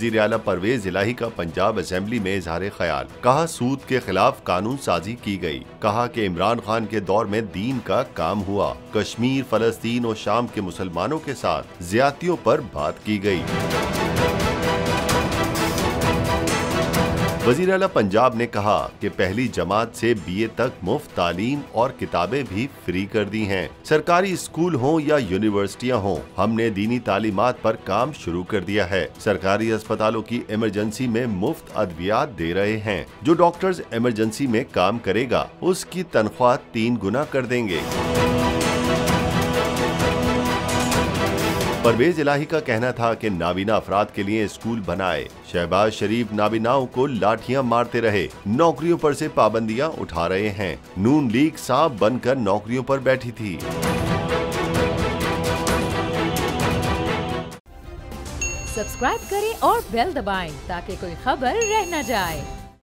वजीर आला परवेज इलाही का पंजाब असेंबली में इजहार ख्याल। कहा सूद के खिलाफ कानून साजी की गई। कहा कि इमरान खान के दौर में दीन का काम हुआ। कश्मीर, फलस्तीन और शाम के मुसलमानों के साथ ज्यादतियों पर बात की गई। वज़ीर आला पंजाब ने कहा कि पहली जमात से BA तक मुफ्त तालीम और किताबें भी फ्री कर दी हैं। सरकारी स्कूल हों या यूनिवर्सिटियां हों, हमने दीनी तालीमात पर काम शुरू कर दिया है। सरकारी अस्पतालों की इमरजेंसी में मुफ्त अद्वियात दे रहे हैं। जो डॉक्टर्स इमरजेंसी में काम करेगा उसकी तनख्वाह 3 गुना कर देंगे। परवेज इलाही का कहना था कि नाबीना अफराद के लिए स्कूल बनाए। शहबाज शरीफ नाबीनाओं को लाठियां मारते रहे, नौकरियों पर से पाबंदियां उठा रहे हैं। नून लीग सांप बनकर नौकरियों पर बैठी थी। सब्सक्राइब करें और बेल दबाएं ताकि कोई खबर रह न जाए।